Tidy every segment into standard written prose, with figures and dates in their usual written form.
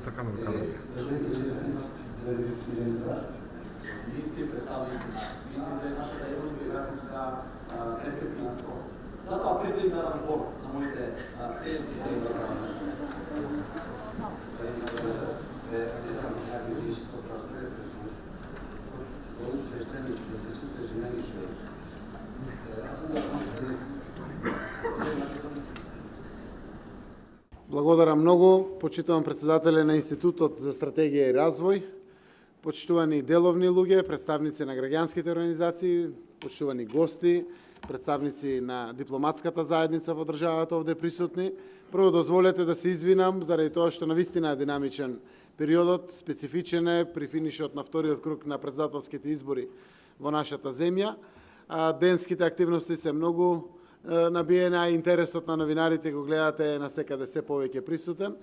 Така ме вкарали. Дали düşünceniz var? Biz bir predstavnici, biz de нашата евроинтеграцијска перспектива. Затоа пред да разбор на моите Благодарам многу, почитувам председателе на Институтот за стратегија и развој, почитувани деловни луѓе, представници на граѓанските организации, почитувани гости, представници на дипломатската заедница во државата овде присутни. Прво дозволете да се извинам заради тоа што навистина е динамичен периодот, специфичен е при финишот на вториот круг на претседателските избори во нашата земја. Денските активности се многу набиена, а интересот на новинарите го гледате на секаде се повеќе присутен.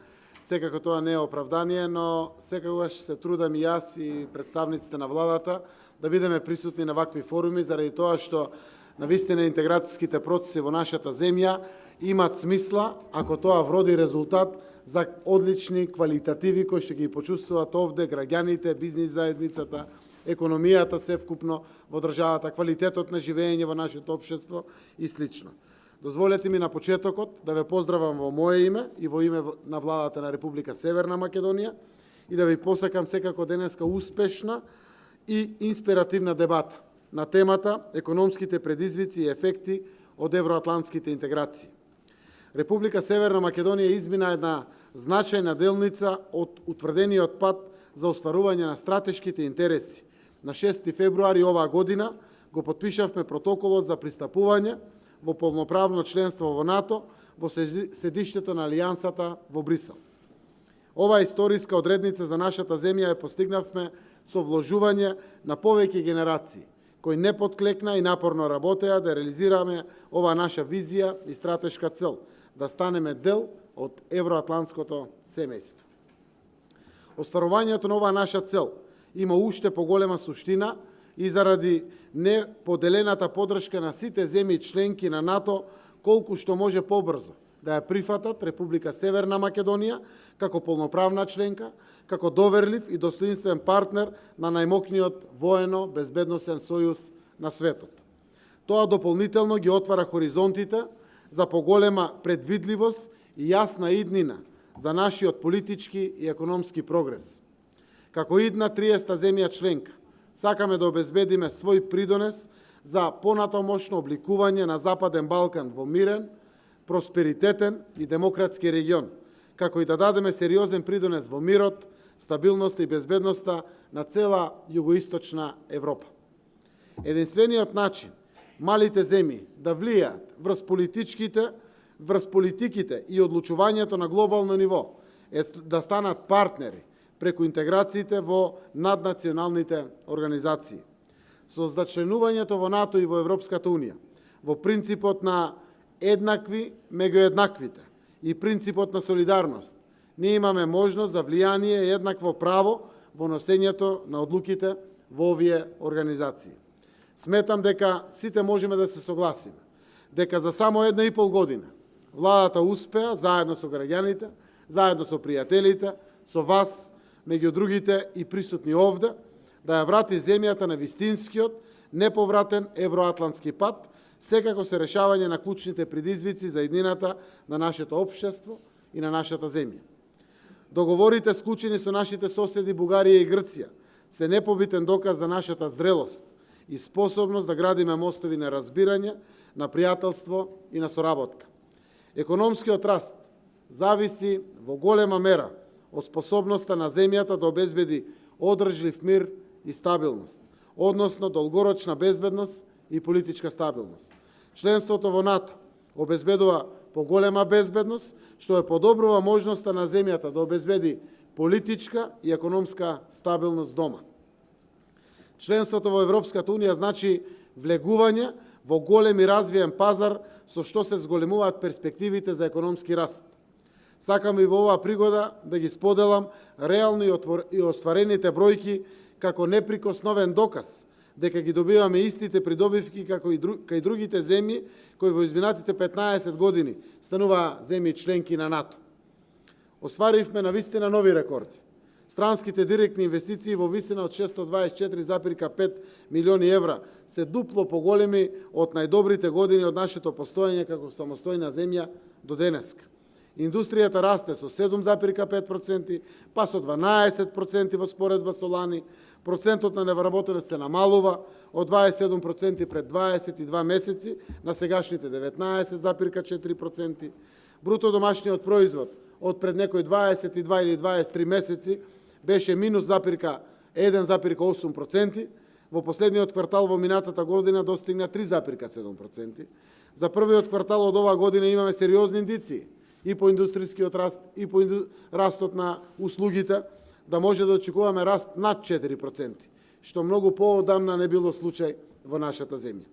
Секако тоа не е оправдание, но секогаш се трудам и јас и представниците на владата да бидеме присутни на вакви форуми, заради тоа што навистина интеграцијските процеси во нашата земја имат смисла ако тоа вроди резултат за одлични квалитативи кои што ги почувствуваат овде граѓаните, бизнис заедницата, економијата севкупно во државата, квалитетот на живење во нашето општество и слично. Дозволете ми на почетокот да ве поздравам во мое име и во име на владата на Република Северна Македонија и да ви посакам секако денеска успешна и инспиративна дебата на темата економските предизвици и ефекти од евроатлантските интеграции. Република Северна Македонија измина една значајна делница од утврдениот пат за остварување на стратешките интереси. На 6 февруари оваа година го потпишавме протоколот за пристапување во полноправно членство во НАТО во седиштето на Алијансата во Брисел. Оваа историска одредница за нашата земја ја постигнавме со вложување на повеќе генерации, кои не подклекна и напорно работеа да реализираме оваа наша визија и стратешка цел, да станеме дел од евроатлантското семејство. Остварувањето на оваа наша цел има уште поголема суштина и заради неподелената поддршка на сите земји членки на НАТО, колку што може побрзо да ја прифатат Република Северна Македонија како полноправна членка, како доверлив и достоинствен партнер на најмокниот воено-безбедносен сојуз на светот. Тоа дополнително ги отвара хоризонтите за поголема предвидливост и јасна иднина за нашиот политички и економски прогрес. Како идна 30-та земја членка, сакаме да обезбедиме свој придонес за понатамошно обликување на Западен Балкан во мирен, просперитетен и демократски регион, како и да дадеме сериозен придонес во мирот, стабилноста и безбедноста на цела југоисточна Европа. Единствениот начин малите земји да влијаат врз политиките и одлучувањето на глобално ниво е да станат партнери преку интеграциите во наднационалните организации. Со зачленувањето во НАТО и во Европската Унија, во принципот на еднакви меѓу еднаквите и принципот на солидарност, ние имаме можност за влијание и еднакво право во носењето на одлуките во овие организации. Сметам дека сите можеме да се согласиме дека за само 1,5 година владата успеа заедно со граѓаните, заедно со пријателите, со вас, меѓу другите и присутни овде, да ја врати земјата на вистинскиот, неповратен евроатлантски пат, секако се решавање на клучните предизвици за еднината на нашето општество и на нашата земја. Договорите склучени со нашите соседи Бугарија и Грција се непобитен доказ за нашата зрелост и способност да градиме мостови на разбирање, на пријателство и на соработка. Економскиот раст зависи во голема мера од способноста на земјата да обезбеди одржлив мир и стабилност, односно долгорочна безбедност и политичка стабилност. Членството во НАТО обезбедува поголема безбедност, што е подобрува можноста на земјата да обезбеди политичка и економска стабилност дома. Членството во Европската Унија значи влегување во голем и развиен пазар со што се зголемуваат перспективите за економски раст. Сакам и во оваа пригода да ги споделам реално и остварените бројки како неприкосновен доказ дека ги добиваме истите придобивки како и кај другите земји кои во изминатите 15 години стануваа земји членки на НАТО. Остваривме навистина нови рекорди. Странските директни инвестиции во висина од 624,5 милиони евра се дупло поголеми од најдобрите години од нашето постоење како самостојна земја до денеска. Индустријата расте со 7,5%, па со 12% во споредба со лани, процентот на невработеност се намалува од 27% пред 22 месеци на сегашните 19,4%. Бруто домашниот производ од пред некои 22 или 23 месеци беше минус 1,8%, во последниот квартал во минатата година достигна 3,7%. За првиот квартал од оваа година имаме сериозни индиции и по индустријскиот раст, и по растот на услугите, да може да очекуваме раст над 4%, што многу поодамна не било случај во нашата земја.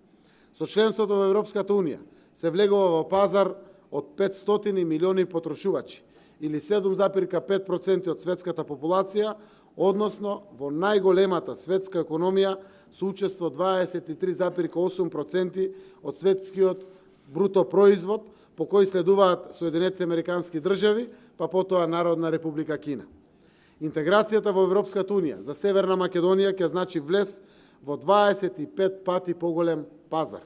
Со членството во Европската Унија се влегува во пазар од 500 милиони потрошувачи, или 7,5% од светската популација, односно во најголемата светска економија со учество 23,8% од светскиот бруто производ, по кој следуваат Соединетите Американски држави, па потоа Народна република Кина. Интеграцијата во Европската Унија за Северна Македонија ќе значи влез во 25 пати поголем пазар.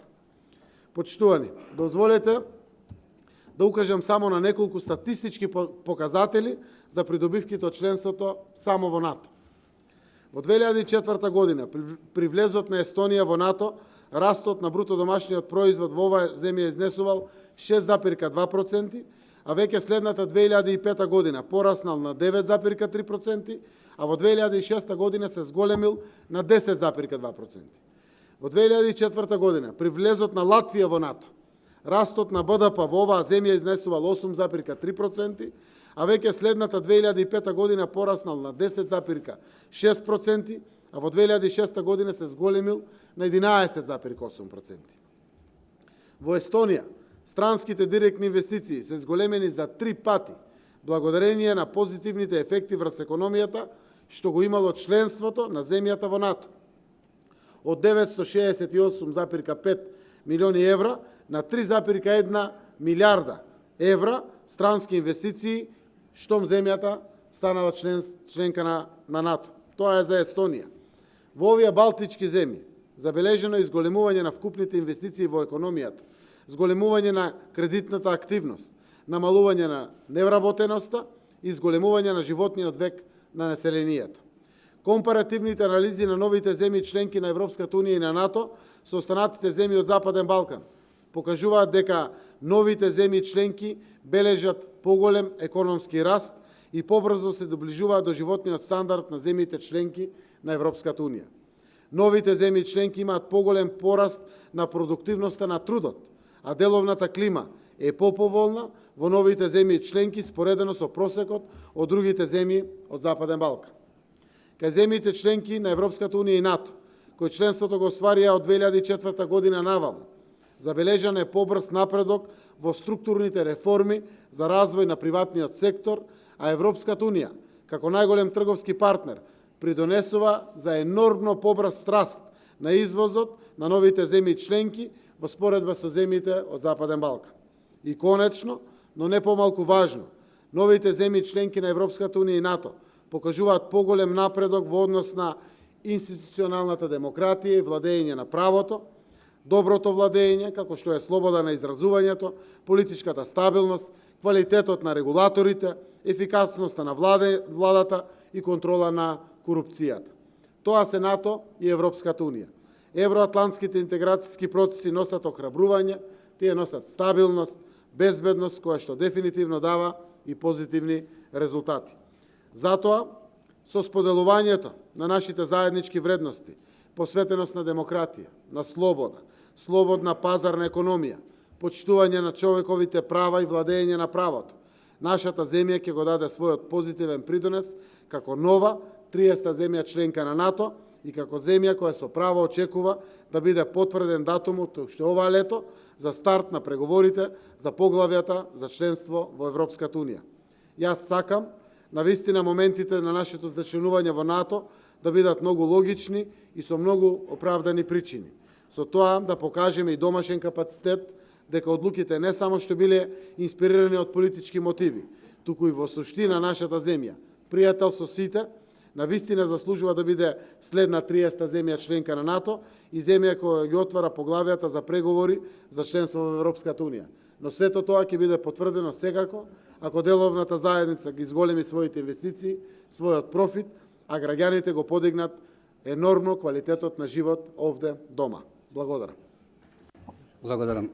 Почитувани, дозволете да укажам само на неколку статистички показатели за придобивките од членството само во НАТО. Во 2004 година, при влезот на Естонија во НАТО, растот на бруто домашниот производ во оваа земја изнесувал 6,2%, а веќе следната 2005 година пораснал на 9,3%, а во 2006 година се зголемил на 10,2%. Во 2004 година, при влезот на Латвија во НАТО, растот на БДП во оваа земја изнесувал 8,3%, а веќе следната 2005 година пораснал на 10,6%, а во 2006 година се зголемил на 11,8%. Во Естонија, странските директни инвестиции се зголемени за 3 пати, благодарение на позитивните ефекти врз економијата, што го имало членството на земјата во НАТО. Од 968,5 милиони евра на 3,1 милиарда евра странски инвестиции, штом земјата станала членка на НАТО. Тоа е за Естонија. Во овие балтички земји забележено изголемување на вкупните инвестиции во економијата, зголемување на кредитната активност, намалување на невработеноста и зголемување на животниот век на населението. Компаративните анализи на новите земји членки на Европската Унија и на НАТО со останатите земји од Западен Балкан покажуваат дека новите земји членки бележат поголем економски раст и побрзо се доближуваат до животниот стандард на земјите членки на Европската Унија. Новите земји членки имаат поголем пораст на продуктивноста на трудот, а деловната клима е поповолна во новите земји членки споредено со просекот од другите земји од Западен Балкан. Кај земјите членки на Европската Унија и НАТО, кои членството го остварија од 2004 година наваму, забележан е побрз напредок во структурните реформи за развој на приватниот сектор, а Европската Унија, како најголем трговски партнер, придонесува за енормно побрз раст на извозот на новите земји членки во споредба со земјите од Западен Балкан. И конечно, но не помалку важно, новите земји членки на Европската Унија и НАТО покажуваат поголем напредок во однос на институционалната демократија и владење на правото, доброто владење, како што е слобода на изразувањето, политичката стабилност, квалитетот на регулаторите, ефикасноста на владата и контрола на корупцијата. Тоа се НАТО и Европската Унија. Евроатлантските интеграцијски процеси носат охрабрување, тие носат стабилност, безбедност, која што дефинитивно дава и позитивни резултати. Затоа, со споделувањето на нашите заеднички вредности, посветеност на демократија, на слобода, слободна пазарна економија, почитување на човековите права и владење на правото, нашата земја ќе го даде својот позитивен придонес како нова 30-та земја членка на НАТО и како земја која со право очекува да биде потврден датумот уште ова лето за старт на преговорите за поглавјата за членство во Европската Унија. Јас сакам навистина моментите на нашето зачленување во НАТО да бидат многу логични и со многу оправдани причини. Со тоа да покажеме и домашен капацитет дека одлуките не само што биле инспирирани од политички мотиви, туку и во суштина нашата земја. Пријател со сите, на вистина заслужува да биде следна 30-та земја членка на НАТО и земја која ги отвара поглавијата за преговори за членство во Европската Унија. Но сето тоа ќе биде потврдено секако ако деловната заедница ги зголеми своите инвестиции, својот профит, а граѓаните го подигнат енормно квалитетот на живот овде дома. Благодарам. Благодарам.